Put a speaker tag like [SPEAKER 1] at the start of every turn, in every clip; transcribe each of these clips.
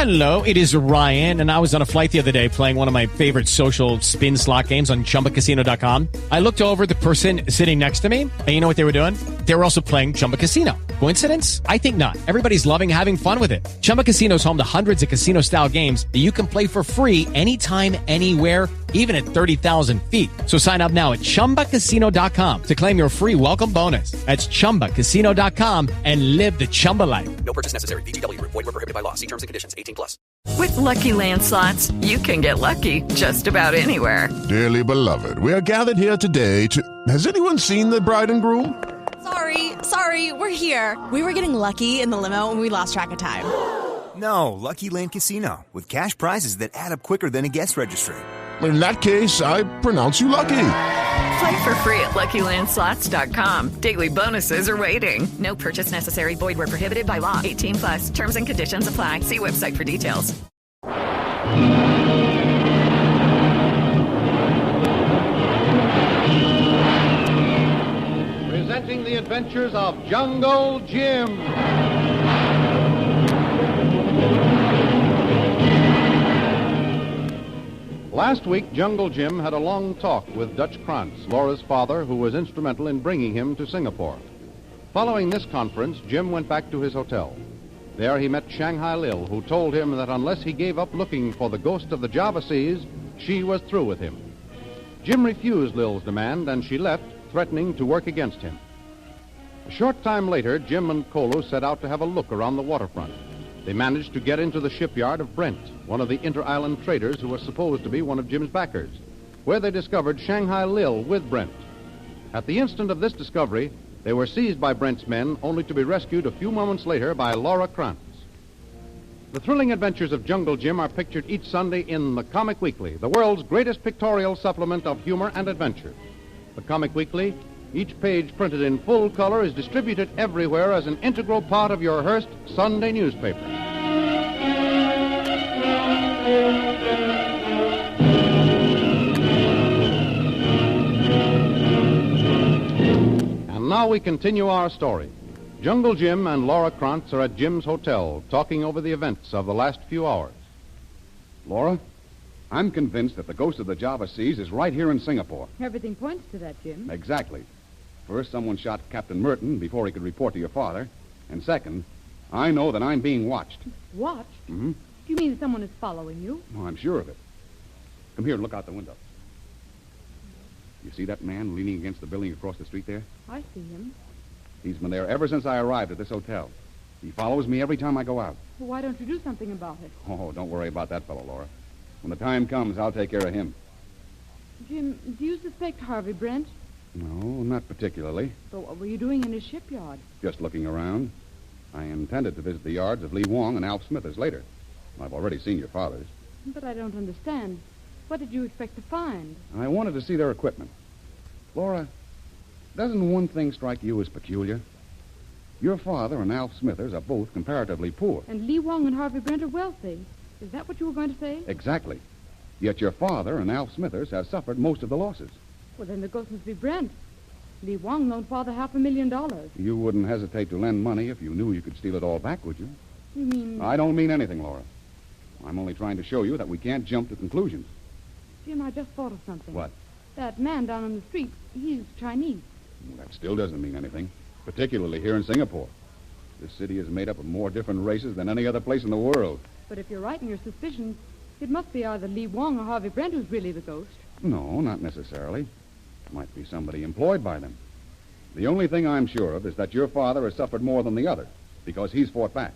[SPEAKER 1] Hello, it is Ryan, and I was on a flight the other day playing one of my favorite social spin slot games on ChumbaCasino.com. I looked over at the person sitting next to me, and you know what they were doing? They were also playing Chumba Casino. Coincidence? I think not. Everybody's loving having fun with it. Chumba Casino is home to hundreds of casino-style games that you can play for free anytime, anywhere, even at 30,000 feet. So sign up now at ChumbaCasino.com to claim your free welcome bonus. That's ChumbaCasino.com and live the Chumba life.
[SPEAKER 2] No purchase necessary. VGW. Void were prohibited by law. See terms and conditions. 18+.
[SPEAKER 3] With Lucky Land Slots, you can get lucky just about anywhere.
[SPEAKER 4] Dearly beloved, we are gathered here today to... Has anyone seen the bride and groom?
[SPEAKER 5] Sorry, we're here. We were getting lucky in the limo and we lost track of time.
[SPEAKER 6] No, Lucky Land Casino, with cash prizes that add up quicker than a guest registry.
[SPEAKER 4] In that case, I pronounce you lucky.
[SPEAKER 3] Play for free at LuckyLandSlots.com. Daily bonuses are waiting. No purchase necessary. Void where prohibited by law. 18+. Terms and conditions apply. See website for details.
[SPEAKER 7] Presenting the adventures of Jungle Jim. Last week, Jungle Jim had a long talk with Dutch Krantz, Laura's father, who was instrumental in bringing him to Singapore. Following this conference, Jim went back to his hotel. There he met Shanghai Lil, who told him that unless he gave up looking for the ghost of the Java Seas, she was through with him. Jim refused Lil's demand, and she left, threatening to work against him. A short time later, Jim and Kolu set out to have a look around the waterfront. They managed to get into the shipyard of Brent, one of the inter-island traders who was supposed to be one of Jim's backers, where they discovered Shanghai Lil with Brent. At the instant of this discovery, they were seized by Brent's men, only to be rescued a few moments later by Laura Krantz. The thrilling adventures of Jungle Jim are pictured each Sunday in The Comic Weekly, the world's greatest pictorial supplement of humor and adventure. The Comic Weekly, each page printed in full color, is distributed everywhere as an integral part of your Hearst Sunday newspaper. And now we continue our story. Jungle Jim and Laura Krantz are at Jim's hotel, talking over the events of the last few hours.
[SPEAKER 8] Laura, I'm convinced that the ghost of the Java Seas is right here in Singapore.
[SPEAKER 9] Everything points to that, Jim.
[SPEAKER 8] Exactly. First, someone shot Captain Merton before he could report to your father. And second, I know that I'm being watched.
[SPEAKER 9] Watched?
[SPEAKER 8] Mm-hmm.
[SPEAKER 9] Do you mean that someone is following you?
[SPEAKER 8] Oh, I'm sure of it. Come here and look out the window. You see that man leaning against the building across the street there?
[SPEAKER 9] I see him.
[SPEAKER 8] He's been there ever since I arrived at this hotel. He follows me every time I go out.
[SPEAKER 9] Well, why don't you do something about it?
[SPEAKER 8] Oh, don't worry about that fellow, Laura. When the time comes, I'll take care of him.
[SPEAKER 9] Jim, do you suspect Harvey Brent?
[SPEAKER 8] No, not particularly.
[SPEAKER 9] So what were you doing in his shipyard?
[SPEAKER 8] Just looking around. I intended to visit the yards of Lee Wong and Alf Smithers later. I've already seen your father's.
[SPEAKER 9] But I don't understand. What did you expect to find?
[SPEAKER 8] I wanted to see their equipment. Laura, doesn't one thing strike you as peculiar? Your father and Alf Smithers are both comparatively poor.
[SPEAKER 9] And Lee Wong and Harvey Brent are wealthy. Is that what you were going to say?
[SPEAKER 8] Exactly. Yet your father and Alf Smithers have suffered most of the losses.
[SPEAKER 9] Well, then the ghost must be Brent. Lee Wong loaned Father $500,000.
[SPEAKER 8] You wouldn't hesitate to lend money if you knew you could steal it all back, would you?
[SPEAKER 9] You mean...
[SPEAKER 8] I don't mean anything, Laura. I'm only trying to show you that we can't jump to conclusions.
[SPEAKER 9] Jim, I just thought of something.
[SPEAKER 8] What?
[SPEAKER 9] That man down on the street, he's Chinese.
[SPEAKER 8] Well, that still doesn't mean anything, particularly here in Singapore. This city is made up of more different races than any other place in the world.
[SPEAKER 9] But if you're right in your suspicions, it must be either Lee Wong or Harvey Brent who's really the ghost.
[SPEAKER 8] No, not necessarily. Might be somebody employed by them. The only thing I'm sure of is that your father has suffered more than the other, because he's fought back.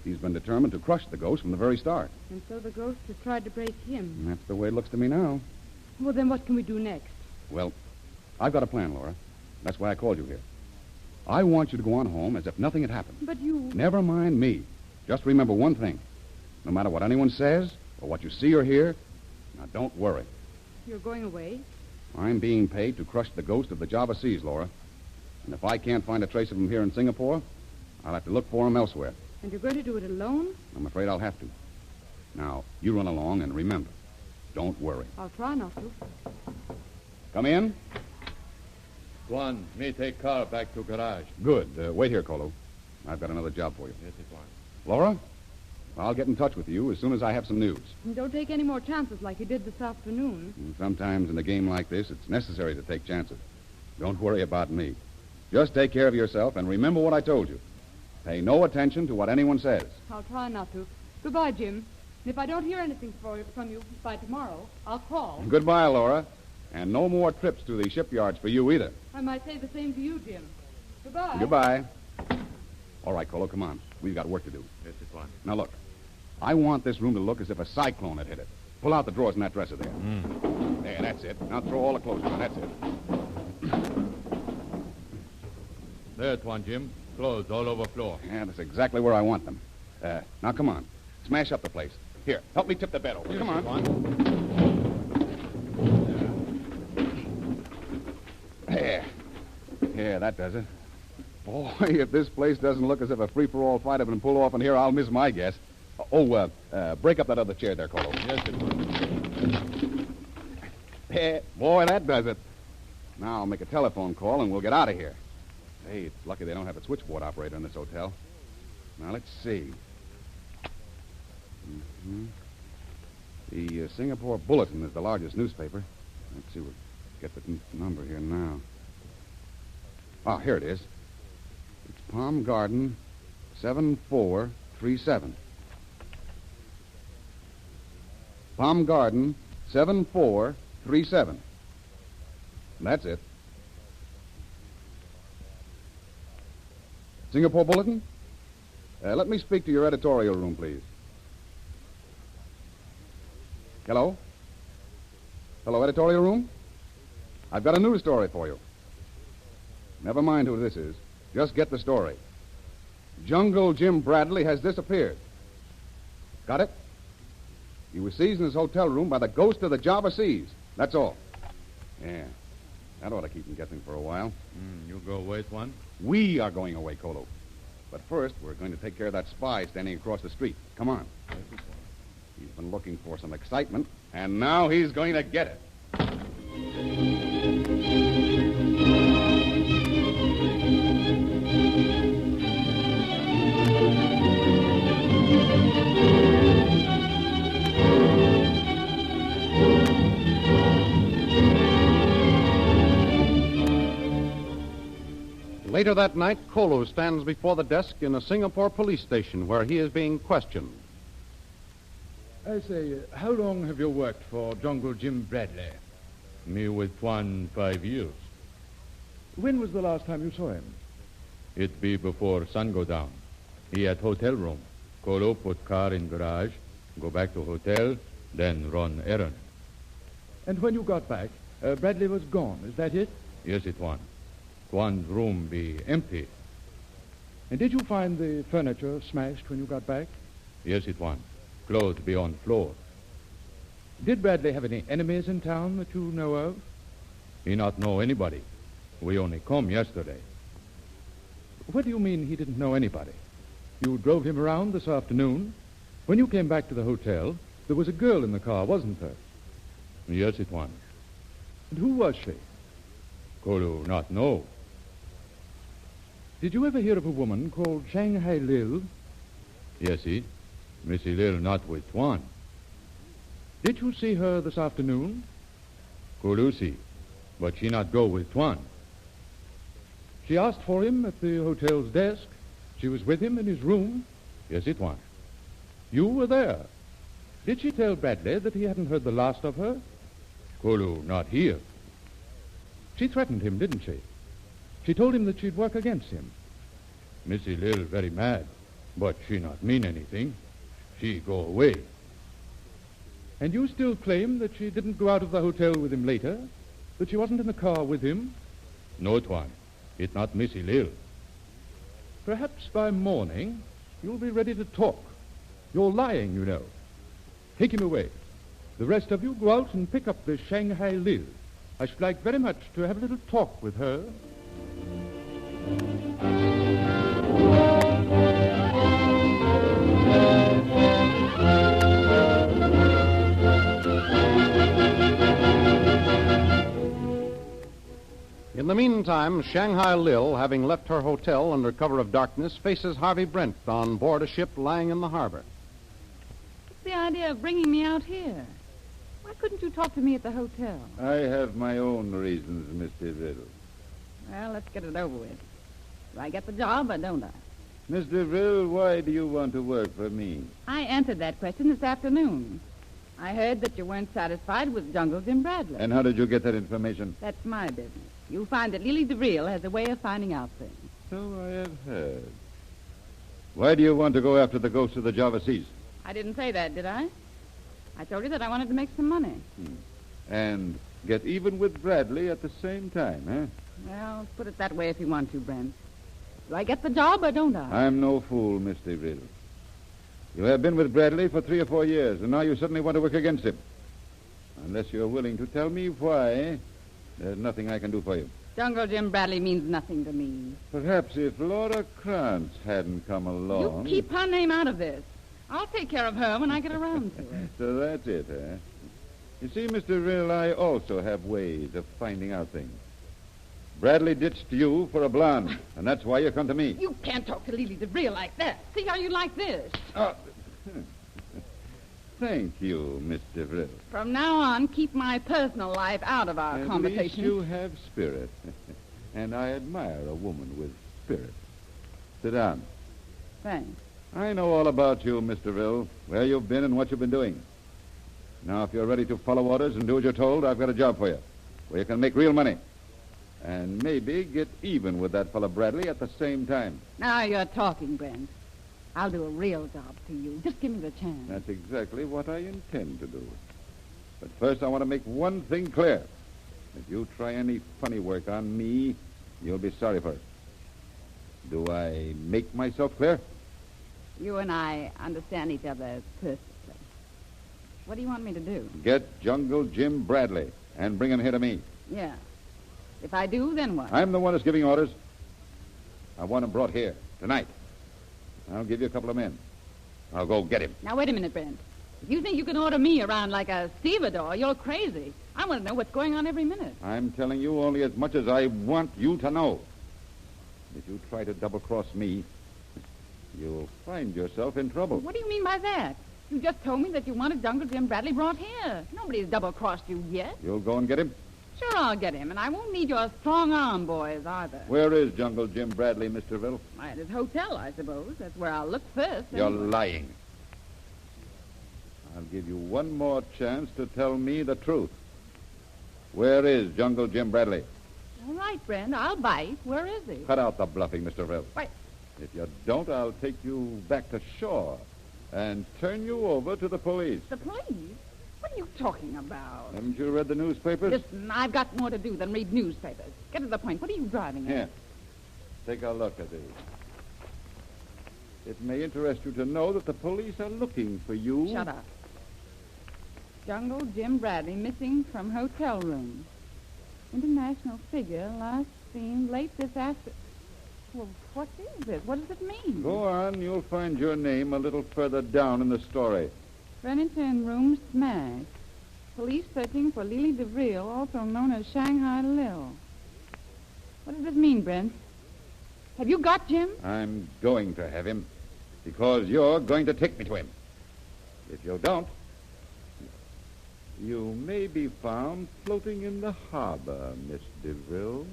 [SPEAKER 8] He's been determined to crush the ghost from the very start.
[SPEAKER 9] And so the ghost has tried to break him.
[SPEAKER 8] And that's the way it looks to me now.
[SPEAKER 9] Well, then what can we do next?
[SPEAKER 8] Well, I've got a plan, Laura. That's why I called you here. I want you to go on home as if nothing had happened.
[SPEAKER 9] But you...
[SPEAKER 8] Never mind me. Just remember one thing. No matter what anyone says or what you see or hear, now don't worry.
[SPEAKER 9] You're going away?
[SPEAKER 8] I'm being paid to crush the ghost of the Java Seas, Laura. And if I can't find a trace of him here in Singapore, I'll have to look for him elsewhere.
[SPEAKER 9] And you're going to do it alone?
[SPEAKER 8] I'm afraid I'll have to. Now, you run along and remember, don't worry.
[SPEAKER 9] I'll try not to.
[SPEAKER 8] Come in.
[SPEAKER 7] Tuan, me take car back to garage.
[SPEAKER 8] Good. Wait here, Kolu. I've got another job for you.
[SPEAKER 7] Yes, Tuan.
[SPEAKER 8] Laura, I'll get in touch with you as soon as I have some news.
[SPEAKER 9] And don't take any more chances like you did this afternoon.
[SPEAKER 8] And sometimes in a game like this, it's necessary to take chances. Don't worry about me. Just take care of yourself and remember what I told you. Pay no attention to what anyone says.
[SPEAKER 9] I'll try not to. Goodbye, Jim. And if I don't hear anything from you by tomorrow, I'll call.
[SPEAKER 8] Goodbye, Laura. And no more trips to the shipyards for you either.
[SPEAKER 9] I might say the same to you, Jim. Goodbye.
[SPEAKER 8] Goodbye. All right, Kolu, come on. We've got work to do.
[SPEAKER 10] Yes, it's one.
[SPEAKER 8] Now, look. I want this room to look as if a cyclone had hit it. Pull out the drawers in that dresser there. There, that's it. Now throw all the clothes in. That's it.
[SPEAKER 10] There's one, Jim. Clothes all over floor.
[SPEAKER 8] Yeah, that's exactly where I want them. Now, come on. Smash up the place. Here, help me tip the bed over.
[SPEAKER 10] Yes,
[SPEAKER 8] Come on. There. Yeah, that does it. Boy, if this place doesn't look as if a free-for-all fight had been pulled off in here, I'll miss my guess. Break up that other chair there, Kolu.
[SPEAKER 10] Yes, it was.
[SPEAKER 8] Yeah, boy, that does it. Now I'll make a telephone call and we'll get out of here. Hey, it's lucky they don't have a switchboard operator in this hotel. Now, let's see. The Singapore Bulletin is the largest newspaper. Let's see, we'll get the number here now. Ah, here it is. It's Palm Garden 7437. Palm Garden 7437. That's it. Singapore Bulletin? Let me speak to your editorial room, please. Hello? Hello, editorial room? I've got a news story for you. Never mind who this is. Just get the story. Jungle Jim Bradley has disappeared. Got it? He was seized in his hotel room by the ghost of the Java Seas. That's all. Yeah. That ought to keep him guessing for a while.
[SPEAKER 10] You go wait one?
[SPEAKER 8] We are going away, Kolu. But first, we're going to take care of that spy standing across the street. Come on. He's been looking for some excitement, and now he's going to get it.
[SPEAKER 7] Later that night, Kolu stands before the desk in a Singapore police station where he is being questioned.
[SPEAKER 11] I say, how long have you worked for Jungle Jim Bradley?
[SPEAKER 10] Me with one 5 years.
[SPEAKER 11] When was the last time you saw him?
[SPEAKER 10] It be before sun go down. He at hotel room. Kolu put car in garage, go back to hotel, then run errand.
[SPEAKER 11] And when you got back, Bradley was gone, is that it?
[SPEAKER 10] Yes, it one. One's room be empty.
[SPEAKER 11] And did you find the furniture smashed when you got back?
[SPEAKER 10] Yes, it one. Clothes be on floor.
[SPEAKER 11] Did Bradley have any enemies in town that you know of?
[SPEAKER 10] He not know anybody. We only come yesterday.
[SPEAKER 11] What do you mean he didn't know anybody? You drove him around this afternoon. When you came back to the hotel, there was a girl in the car, wasn't there?
[SPEAKER 10] Yes, it one.
[SPEAKER 11] And who was she?
[SPEAKER 10] Kolu not know.
[SPEAKER 11] Did you ever hear of a woman called Shanghai Lil?
[SPEAKER 10] Yes, he. Missy Lil not with one.
[SPEAKER 11] Did you see her this afternoon?
[SPEAKER 10] Kolu see, but she not go with one.
[SPEAKER 11] She asked for him at the hotel's desk. She was with him in his room.
[SPEAKER 10] Yes, it one.
[SPEAKER 11] You were there. Did she tell Bradley that he hadn't heard the last of her?
[SPEAKER 10] Kolu not here.
[SPEAKER 11] She threatened him, didn't she? She told him that she'd work against him.
[SPEAKER 10] Missy Lil very mad, but she not mean anything. She go away.
[SPEAKER 11] And you still claim that she didn't go out of the hotel with him later? That she wasn't in the car with him?
[SPEAKER 10] No, Twan. It not Missy Lil.
[SPEAKER 11] Perhaps by morning you'll be ready to talk. You're lying, you know. Take him away. The rest of you go out and pick up this Shanghai Lil. I should like very much to have a little talk with her.
[SPEAKER 7] In the meantime, Shanghai Lil, having left her hotel under cover of darkness, faces Harvey Brent on board a ship lying in the harbor.
[SPEAKER 9] idea of bringing me out here? Why couldn't you talk to me at the hotel?
[SPEAKER 8] I have my own reasons, Mr. Riddle.
[SPEAKER 9] Well, let's get it over with. Do I get the job or don't I?
[SPEAKER 8] Mr. Riddle, why do you want to work for me?
[SPEAKER 9] I answered that question this afternoon. I heard that you weren't satisfied with Jungle Jim Bradley.
[SPEAKER 8] And how did you get that information?
[SPEAKER 9] That's my business. You'll find that Lily DeVril has a way of finding out things.
[SPEAKER 8] So I have heard. Why do you want to go after the ghost of the Java Seas?
[SPEAKER 9] I didn't say that, did I? I told you that I wanted to make some money.
[SPEAKER 8] And get even with Bradley at the same time, huh?
[SPEAKER 9] Well, put it that way if you want to, Brent. Do I get the job or don't I?
[SPEAKER 8] I'm no fool, Mr. Riddle. You have been with Bradley for 3 or 4 years, and now you suddenly want to work against him. Unless you're willing to tell me why, there's nothing I can do for you.
[SPEAKER 9] Jungle Jim Bradley means nothing to me.
[SPEAKER 8] Perhaps if Laura Krantz hadn't come along...
[SPEAKER 9] You keep her name out of this. I'll take care of her when I get around to it.
[SPEAKER 8] So that's it, huh? You see, Mr. Rill, I also have ways of finding out things. Bradley ditched you for a blonde, and that's why you come to me.
[SPEAKER 9] You can't talk to Lily DeVril like that. See how you like this.
[SPEAKER 8] Thank you, Mr. Rill.
[SPEAKER 9] From now on, keep my personal life out of our conversation.
[SPEAKER 8] At least you have spirit. And I admire a woman with spirit. Sit down.
[SPEAKER 9] Thanks.
[SPEAKER 8] I know all about you, Mr. Rill, where you've been and what you've been doing. Now, if you're ready to follow orders and do as you're told, I've got a job for you, where you can make real money. And maybe get even with that fellow Bradley at the same time.
[SPEAKER 9] Now you're talking, Brent. I'll do a real job to you. Just give me the chance.
[SPEAKER 8] That's exactly what I intend to do. But first, I want to make one thing clear. If you try any funny work on me, you'll be sorry for it. Do I make myself clear?
[SPEAKER 9] You and I understand each other perfectly. What do you want me to do?
[SPEAKER 8] Get Jungle Jim Bradley and bring him here to me.
[SPEAKER 9] Yeah. If I do, then what?
[SPEAKER 8] I'm the one that's giving orders. I want him brought here, tonight. I'll give you a couple of men. I'll go get him.
[SPEAKER 9] Now, wait a minute, Brent. If you think you can order me around like a stevedore, you're crazy. I want to know what's going on every minute.
[SPEAKER 8] I'm telling you only as much as I want you to know. If you try to double-cross me, you'll find yourself in trouble.
[SPEAKER 9] What do you mean by that? You just told me that you wanted Jungle Jim Bradley brought here. Nobody's double-crossed you yet.
[SPEAKER 8] You'll go and get him?
[SPEAKER 9] Sure, I'll get him, and I won't need your strong arm boys either.
[SPEAKER 8] Where is Jungle Jim Bradley, Mr. Riddle?
[SPEAKER 9] At his hotel, I suppose. That's where I'll look first.
[SPEAKER 8] You're lying. I'll give you one more chance to tell me the truth. Where is Jungle Jim Bradley?
[SPEAKER 9] All right, Brent, I'll bite. Where is he?
[SPEAKER 8] Cut out the bluffing, Mr. Riddle.
[SPEAKER 9] Wait.
[SPEAKER 8] If you don't, I'll take you back to shore and turn you over to the police.
[SPEAKER 9] The police? What are you talking about?
[SPEAKER 8] Haven't you read the newspapers?
[SPEAKER 9] Listen, I've got more to do than read newspapers. Get to the point. What are you driving at?
[SPEAKER 8] Here. Take a look at these. It may interest you to know that the police are looking for you.
[SPEAKER 9] Shut up. Jungle Jim Bradley missing from hotel room. International figure last seen late this afternoon. Well, what is it? What does it mean?
[SPEAKER 8] Go on. You'll find your name a little further down in the story.
[SPEAKER 9] Furniture in room smashed. Police searching for Lily DeVril, also known as Shanghai Lil. What does this mean, Brent? Have you got Jim?
[SPEAKER 8] I'm going to have him because you're going to take me to him. If you don't, you may be found floating in the harbor, Miss DeVril.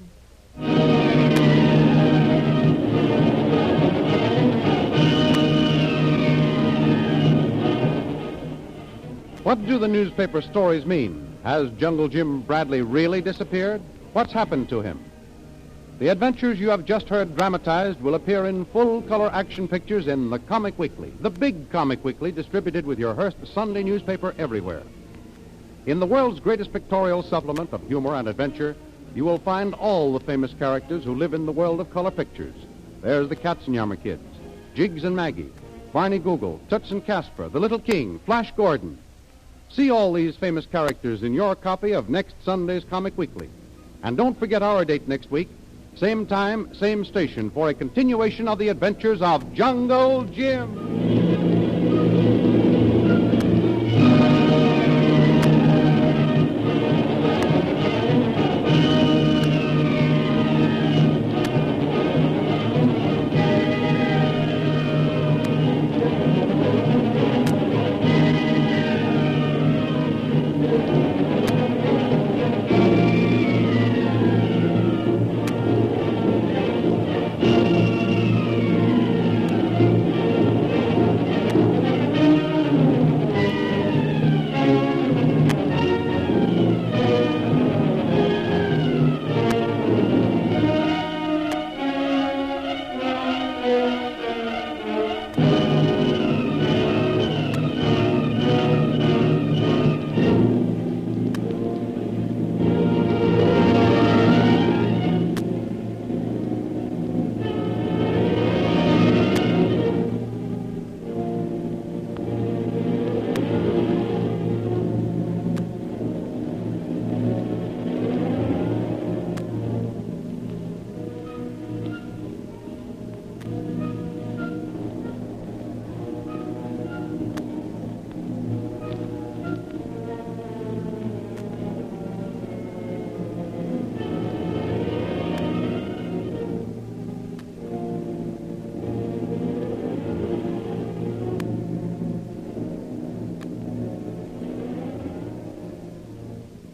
[SPEAKER 7] What do the newspaper stories mean? Has Jungle Jim Bradley really disappeared? What's happened to him? The adventures you have just heard dramatized will appear in full-color action pictures in the Comic Weekly, the big Comic Weekly distributed with your Hearst Sunday newspaper everywhere. In the world's greatest pictorial supplement of humor and adventure, you will find all the famous characters who live in the world of color pictures. There's the Katzenjammer Kids, Jiggs and Maggie, Barney Google, Toots and Casper, the Little King, Flash Gordon. See all these famous characters in your copy of next Sunday's Comic Weekly. And don't forget our date next week, same time, same station, for a continuation of the adventures of Jungle Jim.